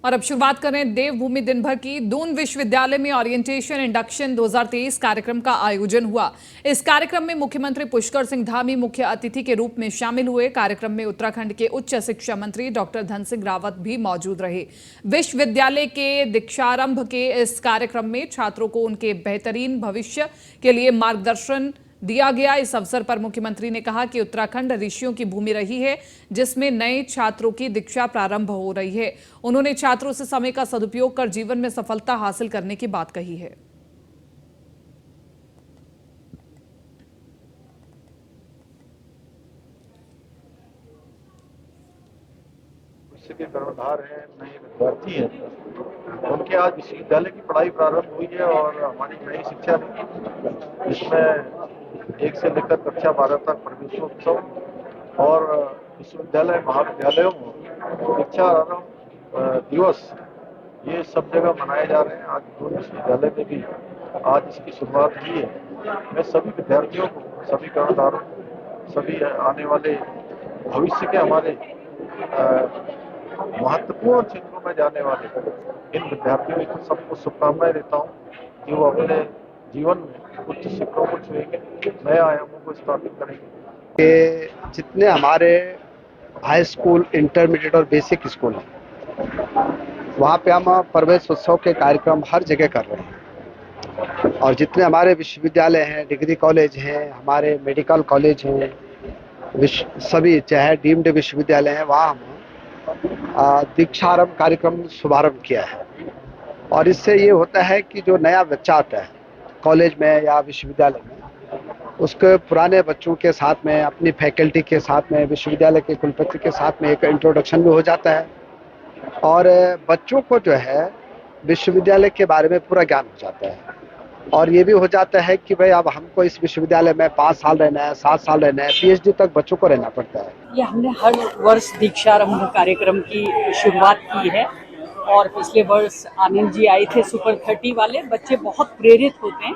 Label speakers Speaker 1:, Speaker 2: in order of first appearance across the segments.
Speaker 1: और अब शुरुआत करें देवभूमि दिन भर की। दून विश्वविद्यालय में ओरिएंटेशन इंडक्शन 2023 कार्यक्रम का आयोजन हुआ। इस कार्यक्रम में मुख्यमंत्री पुष्कर सिंह धामी मुख्य अतिथि के रूप में शामिल हुए। कार्यक्रम में उत्तराखंड के उच्च शिक्षा मंत्री डॉक्टर धन सिंह रावत भी मौजूद रहे। विश्वविद्यालय के दीक्षारंभ के इस कार्यक्रम में छात्रों को उनके बेहतरीन भविष्य के लिए मार्गदर्शन दिया गया। इस अवसर पर मुख्यमंत्री ने कहा कि उत्तराखंड ऋषियों की भूमि रही है, जिसमें नए छात्रों की दीक्षा प्रारंभ हो रही है। उन्होंने छात्रों से समय का सदुपयोग कर जीवन में सफलता हासिल करने की बात कही है।
Speaker 2: के कर्णधार हैं, नए विद्यार्थी हैं, उनके आज विश्वविद्यालय की पढ़ाई प्रारंभ हुई है और हमारी नई शिक्षा नीति जिसमें 1 से लेकर कक्षा 12 तक प्रवेशोत्सव और विश्वविद्यालय महाविद्यालयों में दीक्षा आरंभ दिवस ये सब जगह मनाए जा रहे हैं। आज दून विश्वविद्यालय में भी आज इसकी शुरुआत हुई है। मैं सभी विद्यार्थियों को, सभी कर्णधारों, सभी आने वाले भविष्य के हमारे महत्वपूर्ण क्षेत्रों में जाने वाले इन विद्यार्थियों को सबको शुभकामनाएं देता हूँ कि वो अपने जीवन में उच्च शिखरों को छुएंगे, नए आयामों को स्थापित करेंगे।
Speaker 3: कि जितने हमारे हाई स्कूल, इंटरमीडिएट और बेसिक स्कूल हैं, वहाँ पे हम प्रवेश उत्सव के कार्यक्रम हर जगह कर रहे हैं। और जितने हमारे विश्वविद्यालय हैं, डिग्री कॉलेज हैं, हमारे मेडिकल कॉलेज हैं, सभी चाहे डीम्ड विश्वविद्यालय हैं, वहाँ हम दीक्षारंभ कार्यक्रम शुभारंभ किया है। और इससे ये होता है कि जो नया बच्चा आता है कॉलेज में या विश्वविद्यालय में, उसके पुराने बच्चों के साथ में, अपनी फैकल्टी के साथ में, विश्वविद्यालय के कुलपति के साथ में एक इंट्रोडक्शन भी हो जाता है और बच्चों को जो है विश्वविद्यालय के बारे में पूरा ज्ञान हो जाता है। और ये भी हो जाता है कि भाई अब हमको इस विश्वविद्यालय में 5 साल रहना है, 7 साल रहना है, पीएचडी तक बच्चों को रहना पड़ता है।
Speaker 4: ये हमने हर वर्ष दीक्षारंभ कार्यक्रम की शुरुआत की है और पिछले वर्ष आनंद जी आए थे सुपर 30 वाले। बच्चे बहुत प्रेरित होते हैं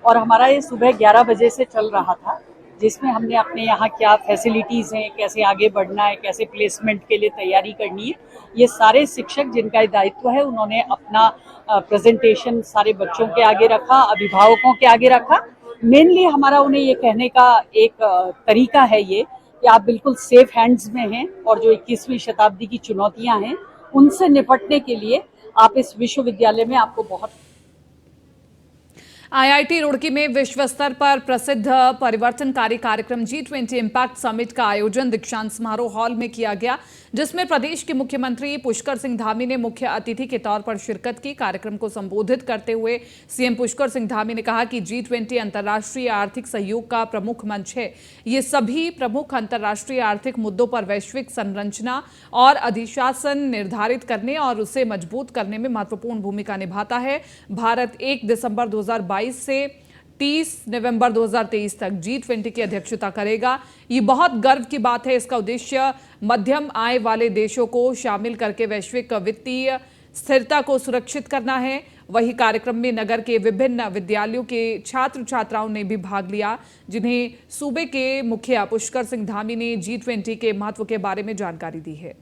Speaker 4: और हमारा ये सुबह 11 बजे से चल रहा था, जिसमें हमने अपने यहाँ क्या फैसिलिटीज़ हैं, कैसे आगे बढ़ना है, कैसे प्लेसमेंट के लिए तैयारी करनी है, ये सारे शिक्षक जिनका दायित्व है उन्होंने अपना प्रेजेंटेशन सारे बच्चों के आगे रखा, अभिभावकों के आगे रखा। मेनली हमारा उन्हें ये कहने का एक तरीका है ये कि आप बिल्कुल सेफ हैंड्स में हैं और जो 21वीं शताब्दी की चुनौतियां हैं उनसे निपटने के लिए आप इस विश्वविद्यालय में आपको बहुत।
Speaker 1: आईआईटी रुड़की में विश्व स्तर पर प्रसिद्ध परिवर्तनकारी कार्यक्रम G20 इम्पैक्ट समिट का आयोजन दीक्षांत समारोह हॉल में किया गया, जिसमें प्रदेश के मुख्यमंत्री पुष्कर सिंह धामी ने मुख्य अतिथि के तौर पर शिरकत की। कार्यक्रम को संबोधित करते हुए सीएम पुष्कर सिंह धामी ने कहा कि G20 अंतर्राष्ट्रीय आर्थिक सहयोग का प्रमुख मंच है। ये सभी प्रमुख अंतर्राष्ट्रीय आर्थिक मुद्दों पर वैश्विक संरचना और अधिशासन निर्धारित करने और उसे मजबूत करने में महत्वपूर्ण भूमिका निभाता है। भारत 1 दिसंबर 2022 से 30 नवंबर 2023 तक G20 की अध्यक्षता करेगा। ये बहुत गर्व की बात है। इसका उद्देश्य मध्यम आय वाले देशों को शामिल करके वैश्विक वित्तीय स्थिरता को सुरक्षित करना है। वही कार्यक्रम में नगर के विभिन्न विद्यालयों के छात्र छात्राओं ने भी भाग लिया, जिन्हें सूबे के मुखिया पुष्कर सिंह धामी ने G20 के महत्व के बारे में जानकारी दी है।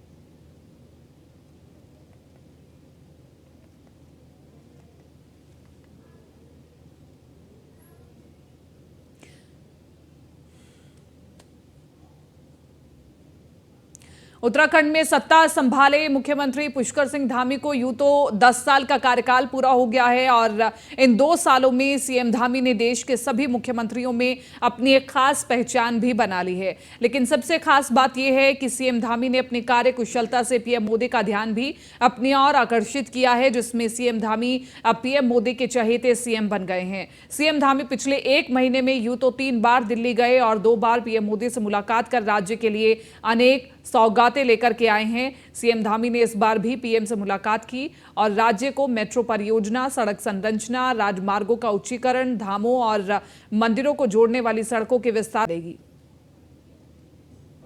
Speaker 1: उत्तराखंड में सत्ता संभाले मुख्यमंत्री पुष्कर सिंह धामी को यूं तो 10 साल का कार्यकाल पूरा हो गया है और इन 2 सालों में सीएम धामी ने देश के सभी मुख्यमंत्रियों में अपनी एक खास पहचान भी बना ली है। लेकिन सबसे खास बात यह है कि सीएम धामी ने अपनी कार्य कुशलता से पीएम मोदी का ध्यान भी अपनी ओर आकर्षित किया है, जिसमें सीएम धामी अब पीएम मोदी के चहेते सीएम बन गए हैं। सीएम धामी पिछले 1 महीने में यूं तो 3 बार दिल्ली गए और 2 बार पीएम मोदी से मुलाकात कर राज्य के लिए अनेक सौगातें लेकर के आए हैं। सीएम धामी ने इस बार भी पीएम से मुलाकात की और राज्य को मेट्रो परियोजना, सड़क संरचना, राजमार्गों का उच्चीकरण, धामों और मंदिरों को जोड़ने वाली सड़कों के विस्तार देगी।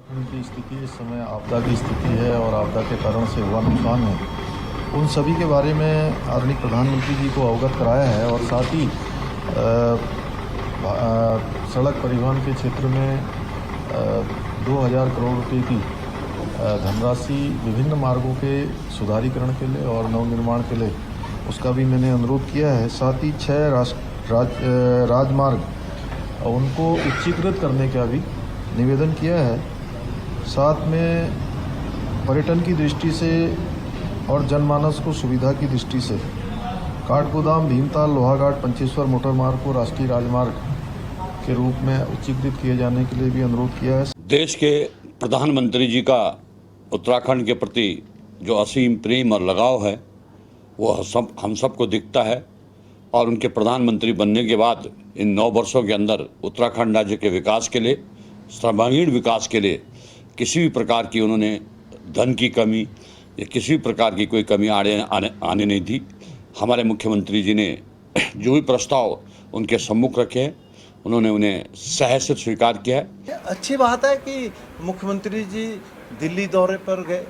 Speaker 5: की स्थिति इस समय आपदा की स्थिति है और आपदा के कारण से हुआ नुकसान है, उन सभी के बारे में आदरणीय प्रधानमंत्री जी को अवगत कराया है और साथ ही सड़क परिवहन के क्षेत्र में 2000 करोड़ रुपए की धनराशि विभिन्न मार्गों के सुधारीकरण के लिए और नवनिर्माण के लिए उसका भी मैंने अनुरोध किया है। साथ ही 6 राजमार्ग उनको उच्चीकृत करने का भी निवेदन किया है। साथ में पर्यटन की दृष्टि से और जनमानस को सुविधा की दृष्टि से काठगोदाम भीमताल लोहाघाट पंचेश्वर मोटर मार्ग को राष्ट्रीय राजमार्ग के रूप में उच्चीकृत किए जाने के लिए भी अनुरोध किया है।
Speaker 6: देश के प्रधानमंत्री जी का उत्तराखंड के प्रति जो असीम प्रेम और लगाव है वो हम सबको दिखता है और उनके प्रधानमंत्री बनने के बाद इन 9 वर्षों के अंदर उत्तराखंड राज्य के विकास के लिए, सर्वांगीण विकास के लिए किसी भी प्रकार की उन्होंने धन की कमी या किसी भी प्रकार की कोई कमी आने नहीं दी। हमारे मुख्यमंत्री जी ने जो भी प्रस्ताव उनके सम्मुख रखे हैं उन्होंने उन्हें सहर्ष स्वीकार किया है।
Speaker 2: अच्छी बात है कि मुख्यमंत्री जी दिल्ली दौरे पर गए।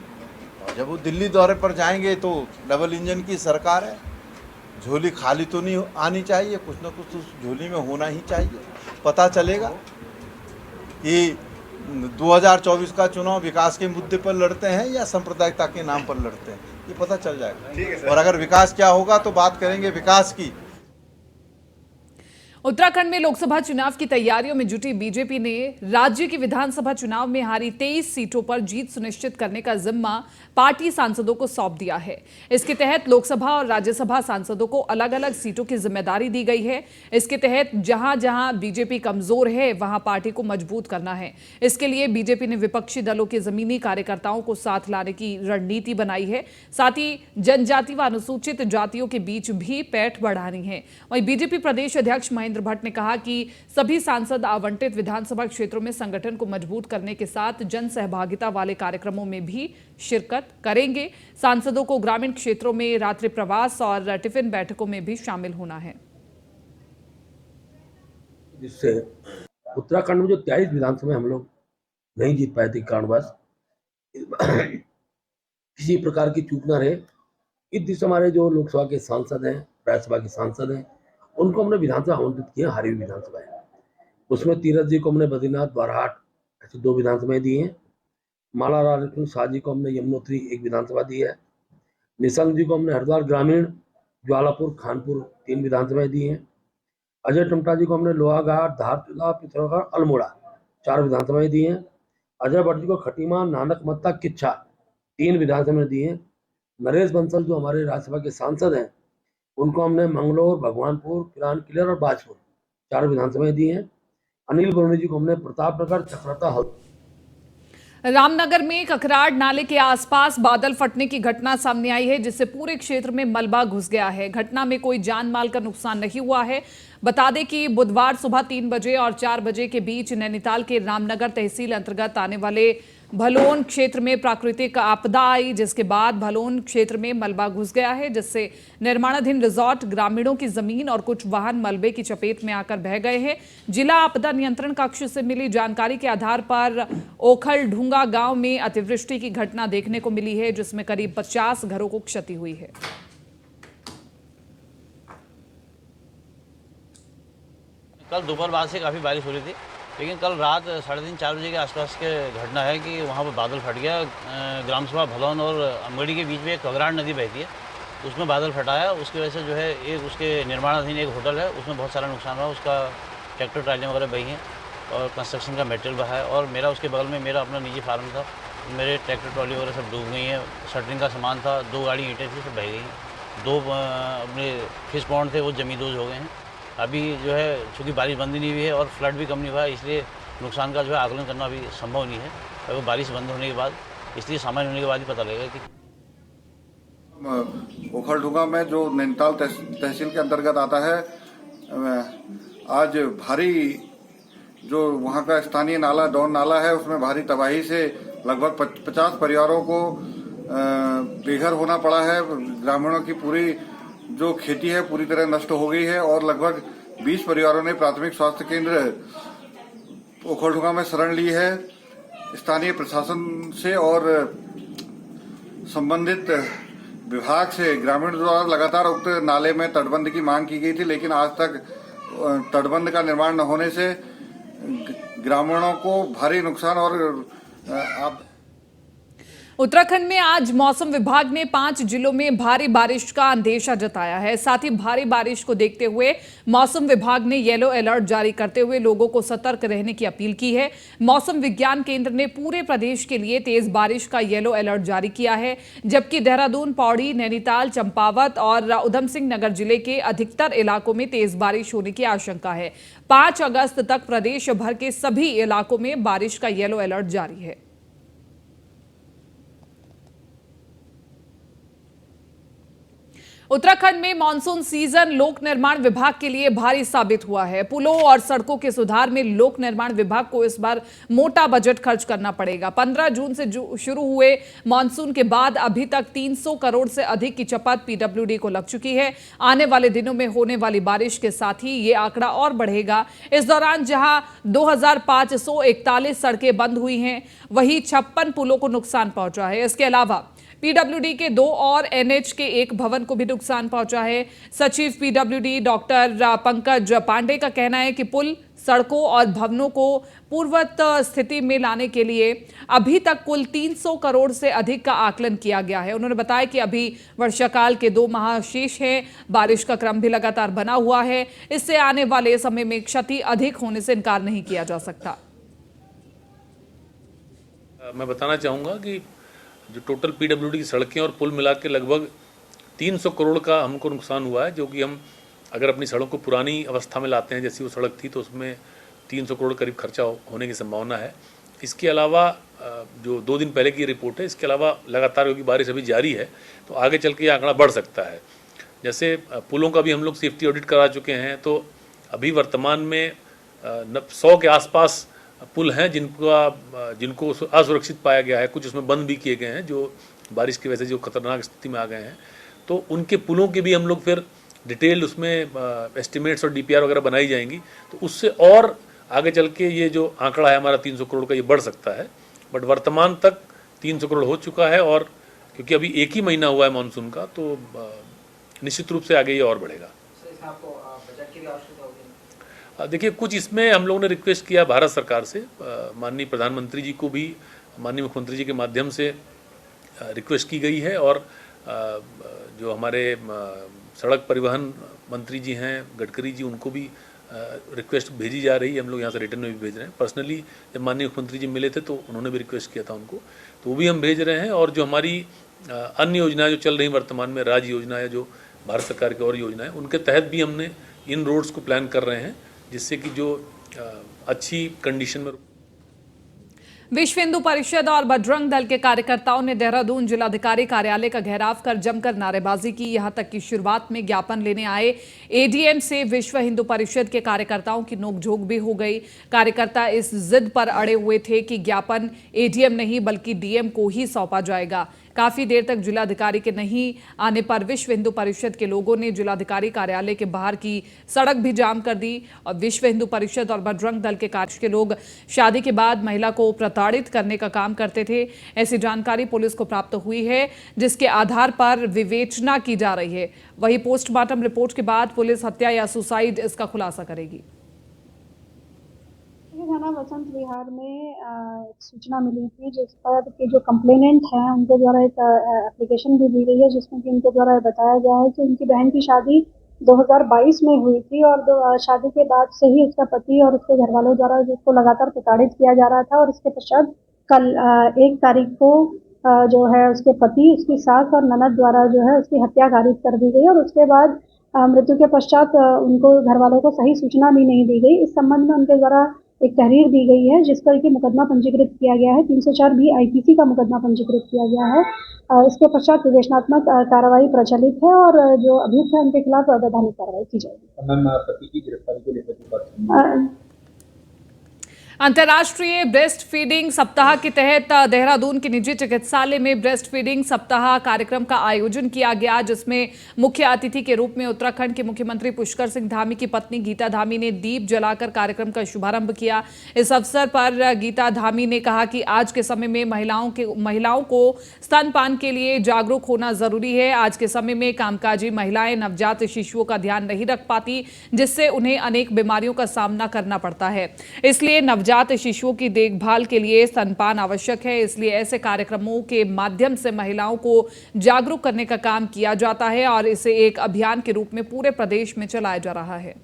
Speaker 2: जब वो दिल्ली दौरे पर जाएंगे तो डबल इंजन की सरकार है, झोली खाली तो नहीं आनी चाहिए, कुछ ना कुछ उस झोली में होना ही चाहिए। पता चलेगा कि 2024 का चुनाव विकास के मुद्दे पर लड़ते हैं या सांप्रदायिकता के नाम पर लड़ते हैं, ये पता चल जाएगा। और अगर विकास क्या होगा तो बात करेंगे विकास की।
Speaker 1: उत्तराखंड में लोकसभा चुनाव की तैयारियों में जुटी बीजेपी ने राज्य की विधानसभा चुनाव में हारी 23 सीटों पर जीत सुनिश्चित करने का जिम्मा पार्टी सांसदों को सौंप दिया है। इसके तहत लोकसभा और राज्यसभा सांसदों को अलग अलग सीटों की जिम्मेदारी दी गई है। इसके तहत जहां जहां बीजेपी कमजोर है वहां पार्टी को मजबूत करना है। इसके लिए बीजेपी ने विपक्षी दलों के जमीनी कार्यकर्ताओं को साथ लाने की रणनीति बनाई है। साथ ही जनजाति व अनुसूचित जातियों के बीच भी पैठ बढ़ानी है। वहीं बीजेपी प्रदेश अध्यक्ष महेंद्र भट्ट ने कहा कि सभी सांसद आवंटित विधानसभा क्षेत्रों में संगठन को मजबूत करने के साथ जन सहभागिता वाले कार्यक्रमों में भी शिरकत करेंगे। सांसदों को ग्रामीण क्षेत्रों में रात्रि प्रवास और टिफिन बैठकों में भी शामिल होना है,
Speaker 7: जिससे उत्तराखंड में जो 23 विधानसभा हम लोग नहीं जीत पाए थे कारणवश किसी प्रकार की चूक ना रहे। इस दिशा हमारे जो लोकसभा के सांसद हैं, राज्यसभा के सांसद हैं, उनको हमने विधानसभा आवंटित किया। हारी हुई विधानसभा है उसमें तीरथ जी को हमने बद्रीनाथ बाराहाट ऐसी 2 विधानसभाएं दी हैं। माला राजपूत शाह जी को हमने यमुनोत्री 1 विधानसभा दी है। निशंक जी को हमने हरिद्वार ग्रामीण, ज्वालापुर, खानपुर 3 विधानसभाएं दी हैं। अजय टमटा जी को हमने लोहाघाट, धारचूला, पिथौरागढ़, अल्मोड़ा 4 विधानसभाएं दी हैं। अजय भट्ट जी को खटीमा, नानक मत्ता, किच्छा 3 विधानसभाएं दी हैं। नरेश बंसल जो हमारे राज्यसभा के सांसद हैं उनको हमने मंगलौर, भगवानपुर, पिरान किलर और बाजपुर 4 विधानसभाएं दी हैं। अनिल बरूनी जी को हमने प्रतापनगर, चक्रता,
Speaker 1: रामनगर में ककराड़ नाले के आसपास बादल फटने की घटना सामने आई है, जिससे पूरे क्षेत्र में मलबा घुस गया है। घटना में कोई जान माल का नुकसान नहीं हुआ है। बता दें कि बुधवार सुबह 3 बजे और 4 बजे के बीच नैनीताल के रामनगर तहसील अंतर्गत आने वाले भलोन क्षेत्र में प्राकृतिक आपदा आई, जिसके बाद भलोन क्षेत्र में मलबा घुस गया है, जिससे निर्माणाधीन रिजॉर्ट, ग्रामीणों की जमीन और कुछ वाहन मलबे की चपेट में आकर बह गए हैं। जिला आपदा नियंत्रण कक्ष से मिली जानकारी के आधार पर ओखल ढूंगा गांव में अतिवृष्टि की घटना देखने को मिली है, जिसमें करीब 50 घरों को क्षति हुई है।
Speaker 8: कल दोपहर बाद से काफ़ी बारिश हो रही थी, लेकिन कल रात 3:30-4 बजे के आसपास के घटना है कि वहाँ पर बादल फट गया। ग्राम सभा भलौन और अमगढ़ी के बीच में एक कगराड़ नदी बहती है, उसमें बादल फटा है। उसकी वजह से जो है एक उसके निर्माणाधीन एक होटल है, उसमें बहुत सारा नुकसान हुआ। उसका ट्रैक्टर ट्रालियाँ वगैरह बही हैं और कंस्ट्रक्शन का मटेरियल बहा है। और मेरा उसके बगल में मेरा अपना निजी फार्म था, मेरे ट्रैक्टर ट्रॉली वगैरह सब डूब गई हैं। शटरिंग का सामान था, 2 गाड़ी ईंटें थी, सब बह गई हैं। 2 अपने फिश पॉन्ड थे, वो जमींदोज हो गए हैं। अभी जो है चूँकि बारिश बंद नहीं हुई है और फ्लड भी कम नहीं हुआ है, इसलिए नुकसान का जो है आकलन करना अभी संभव नहीं है। अगर बारिश बंद होने के बाद, इसलिए सामान्य होने के बाद ही पता लगेगा कि
Speaker 2: ओखलढूंगा में जो नैनीताल तहसील के अंतर्गत आता है, आज भारी जो वहाँ का स्थानीय नाला डॉन नाला है, उसमें भारी तबाही से लगभग 50 परिवारों को बेघर होना पड़ा है। ग्रामीणों की पूरी जो खेती है पूरी तरह नष्ट हो गई है और लगभग 20 परिवारों ने प्राथमिक स्वास्थ्य केंद्र ओखलढूंगा में शरण ली है। स्थानीय प्रशासन से और संबंधित विभाग से ग्रामीणों द्वारा लगातार उक्त नाले में तटबंध की मांग की गई थी, लेकिन आज तक तटबंध का निर्माण न होने से ग्रामीणों को भारी नुकसान और
Speaker 1: उत्तराखंड में आज मौसम विभाग ने 5 जिलों में भारी बारिश का अंदेशा जताया है। साथ ही भारी बारिश को देखते हुए मौसम विभाग ने येलो अलर्ट जारी करते हुए लोगों को सतर्क रहने की अपील की है। मौसम विज्ञान केंद्र ने पूरे प्रदेश के लिए तेज बारिश का येलो अलर्ट जारी किया है, जबकि देहरादून, पौड़ी, नैनीताल, चंपावत और उधम सिंह नगर जिले के अधिकतर इलाकों में तेज बारिश होने की आशंका है। 5 अगस्त तक प्रदेश भर के सभी इलाकों में बारिश का येलो अलर्ट जारी है। उत्तराखंड में मानसून सीजन लोक निर्माण विभाग के लिए भारी साबित हुआ है। पुलों और सड़कों के सुधार में लोक निर्माण विभाग को इस बार मोटा बजट खर्च करना पड़ेगा। 15 जून से शुरू हुए मानसून के बाद अभी तक 300 करोड़ से अधिक की चपत पीडब्ल्यूडी को लग चुकी है। आने वाले दिनों में होने वाली बारिश के साथ ही ये आंकड़ा और बढ़ेगा। इस दौरान जहां 2541 सड़कें बंद हुई हैं, वहीं 56 पुलों को नुकसान पहुंचा है। इसके अलावा पीडब्ल्यूडी के 2 और एनएच के 1 भवन को भी नुकसान पहुंचा है। सचिव पीडब्ल्यूडी डॉक्टर पंकज पांडे का कहना है कि पुल, सड़कों और भवनों को पूर्ववत स्थिति में लाने के लिए अभी तक कुल 300 करोड़ से अधिक का आकलन किया गया है। उन्होंने बताया कि अभी वर्षाकाल के 2 माह शेष हैं। बारिश का क्रम भी लगातार बना हुआ है। इससे आने वाले समय में क्षति अधिक होने से इनकार नहीं किया जा सकता।
Speaker 9: मैं बताना चाहूँगा कि जो टोटल पीडब्ल्यूडी की सड़कें और पुल मिला के लगभग 300 करोड़ का हमको नुकसान हुआ है, जो कि हम अगर अपनी सड़कों को पुरानी अवस्था में लाते हैं जैसी वो सड़क थी तो उसमें 300 करोड़ करीब खर्चा होने की संभावना है। इसके अलावा जो 2 दिन पहले की रिपोर्ट है, इसके अलावा लगातार क्योंकि बारिश अभी जारी है तो आगे चल के ये आंकड़ा बढ़ सकता है। जैसे पुलों का भी हम लोग सेफ्टी ऑडिट करा चुके हैं, तो अभी वर्तमान में 100 के आसपास पुल हैं जिनको असुरक्षित पाया गया है। कुछ उसमें बंद भी किए गए हैं जो बारिश की वजह से जो खतरनाक स्थिति में आ गए हैं, तो उनके पुलों के भी हम लोग फिर डिटेल उसमें एस्टिमेट्स और डीपीआर वगैरह बनाई जाएंगी, तो उससे और आगे चल के ये जो आंकड़ा है हमारा 300 करोड़ का, ये बढ़ सकता है। बट वर्तमान तक 300 करोड़ हो चुका है, और क्योंकि अभी 1 ही महीना हुआ है मानसून का, तो निश्चित रूप से आगे ये और बढ़ेगा। देखिए, कुछ इसमें हम लोगों ने रिक्वेस्ट किया भारत सरकार से, माननीय प्रधानमंत्री जी को भी माननीय मुख्यमंत्री जी के माध्यम से रिक्वेस्ट की गई है, और जो हमारे सड़क परिवहन मंत्री जी हैं गडकरी जी, उनको भी रिक्वेस्ट भेजी जा रही है। हम लोग यहाँ से रिटर्न में भी भेज रहे हैं। पर्सनली जब माननीय मुख्यमंत्री जी मिले थे तो उन्होंने भी रिक्वेस्ट किया था उनको, तो वो भी हम भेज रहे हैं। और जो हमारी अन्य योजनाएं जो चल रही वर्तमान में, राज्य योजना या जो भारत सरकार की और योजना है, उनके तहत भी हमने इन रोड्स को प्लान कर रहे हैं, जिससे कि जो अच्छी कंडीशन में।
Speaker 1: विश्व हिंदू परिषद और बजरंग दल के कार्यकर्ताओं ने देहरादून जिलाधिकारी कार्यालय का घेराव कर जमकर नारेबाजी की। यहां तक कि शुरुआत में ज्ञापन लेने आए एडीएम से विश्व हिंदू परिषद के कार्यकर्ताओं की नोकझोंक भी हो गई। कार्यकर्ता इस जिद पर अड़े हुए थे कि ज्ञापन एडीएम नहीं बल्कि डीएम को ही सौंपा जाएगा। काफी देर तक जिलाधिकारी के नहीं आने पर विश्व हिंदू परिषद के लोगों ने जिलाधिकारी कार्यालय के बाहर की सड़क भी जाम कर दी। और विश्व हिंदू परिषद और बजरंग दल के कार्य के लोग शादी के बाद महिला को प्रताड़ित करने का काम करते थे, ऐसी जानकारी पुलिस को प्राप्त हुई है, जिसके आधार पर विवेचना की जा रही है। वहीं पोस्टमार्टम रिपोर्ट के बाद पुलिस हत्या या सुसाइड इसका खुलासा करेगी।
Speaker 10: थाना बसंत विहार में सूचना मिली थी, जिस पर कि जो कंप्लेनेंट हैं उनके द्वारा एक एप्लीकेशन भी दी गई है, जिसमें कि उनके द्वारा बताया गया है कि उनकी बहन की शादी 2022 में हुई थी, और शादी के बाद से ही उसका पति और उसके घर वालों द्वारा उसको लगातार प्रताड़ित किया जा रहा था। और इसके पश्चात कल 1 तारीख को जो है उसके पति, उसकी सास और ननद द्वारा जो है उसकी हत्या कारित कर दी गई। और उसके बाद मृत्यु के पश्चात उनको घर वालों को सही सूचना भी नहीं दी गई। इस संबंध में उनके द्वारा एक तहरीर दी गई है, जिस पर कि मुकदमा पंजीकृत किया गया है। 304 भी आईपीसी का मुकदमा पंजीकृत किया गया है। इसके पश्चात विवेचनात्मक कार्रवाई प्रचलित है, और जो अभियुक्त है उनके खिलाफ वैधानिक कार्रवाई की जाएगी। मैम, पति की गिरफ्तारी को लेकर
Speaker 1: अंतर्राष्ट्रीय ब्रेस्ट फीडिंग सप्ताह के तहत देहरादून के निजी चिकित्सालय में ब्रेस्ट फीडिंग सप्ताह कार्यक्रम का आयोजन किया गया, जिसमें मुख्य अतिथि के रूप में उत्तराखंड के मुख्यमंत्री पुष्कर सिंह धामी की पत्नी गीता धामी ने दीप जलाकर कार्यक्रम का शुभारंभ किया। इस अवसर पर गीता धामी ने कहा कि आज के समय में महिलाओं को स्तनपान के लिए जागरूक होना जरूरी है। आज के समय में कामकाजी महिलाएं नवजात शिशुओं का ध्यान नहीं रख पाती, जिससे उन्हें अनेक बीमारियों का सामना करना पड़ता है। इसलिए नवजात शिशुओं की देखभाल के लिए स्तनपान आवश्यक है, इसलिए ऐसे कार्यक्रमों के माध्यम से महिलाओं को जागरूक करने का काम किया जाता है और इसे एक अभियान के रूप में पूरे प्रदेश में चलाया जा रहा है।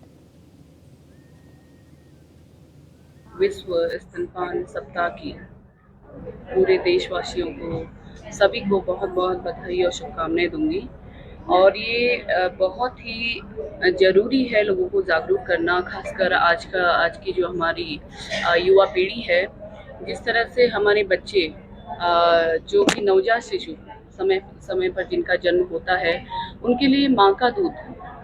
Speaker 11: विश्व स्तनपान सप्ताह की पूरे देशवासियों को सभी को बहुत बहुत बधाई और शुभकामनाएं दूंगी। और ये बहुत ही ज़रूरी है लोगों को जागरूक करना, खासकर आज की जो हमारी युवा पीढ़ी है। जिस तरह से हमारे बच्चे जो कि नवजात शिशु समय पर जिनका जन्म होता है, उनके लिए माँ का दूध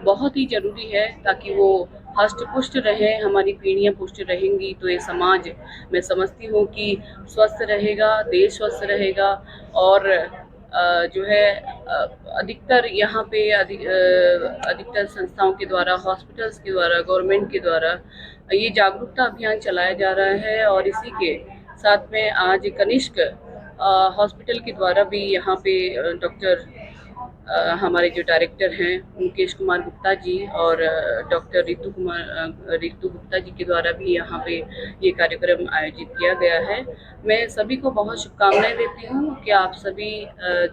Speaker 11: बहुत ही ज़रूरी है ताकि वो हष्ट पुष्ट रहे। हमारी पीढ़ियाँ पुष्ट रहेंगी तो ये समाज, मैं समझती हूँ कि स्वस्थ रहेगा, देश स्वस्थ रहेगा। और जो है अधिकतर यहाँ पे अधिकतर संस्थाओं के द्वारा, हॉस्पिटल्स के द्वारा, गवर्नमेंट के द्वारा ये जागरूकता अभियान चलाया जा रहा है। और इसी के साथ में आज कनिष्क हॉस्पिटल के द्वारा भी यहाँ पे डॉक्टर हमारे जो डायरेक्टर हैं मुकेश कुमार गुप्ता जी और डॉक्टर रितु गुप्ता जी के द्वारा भी यहाँ पे ये कार्यक्रम आयोजित किया गया है। मैं सभी को बहुत शुभकामनाएं देती हूँ कि आप सभी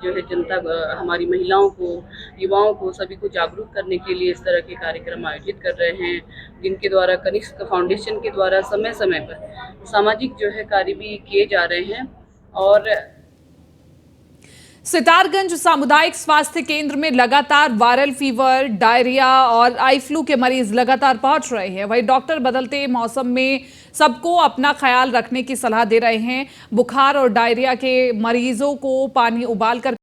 Speaker 11: जो है जनता, हमारी महिलाओं को, युवाओं को, सभी को जागरूक करने के लिए इस तरह के कार्यक्रम आयोजित कर रहे हैं, जिनके द्वारा कनिष्क फाउंडेशन के द्वारा समय समय पर सामाजिक जो है कार्य भी किए जा रहे हैं। और
Speaker 1: सितारगंज सामुदायिक स्वास्थ्य केंद्र में लगातार वायरल फीवर, डायरिया और आई फ्लू के मरीज लगातार पहुंच रहे हैं। वहीं डॉक्टर बदलते मौसम में सबको अपना ख्याल रखने की सलाह दे रहे हैं। बुखार और डायरिया के मरीजों को पानी उबालकर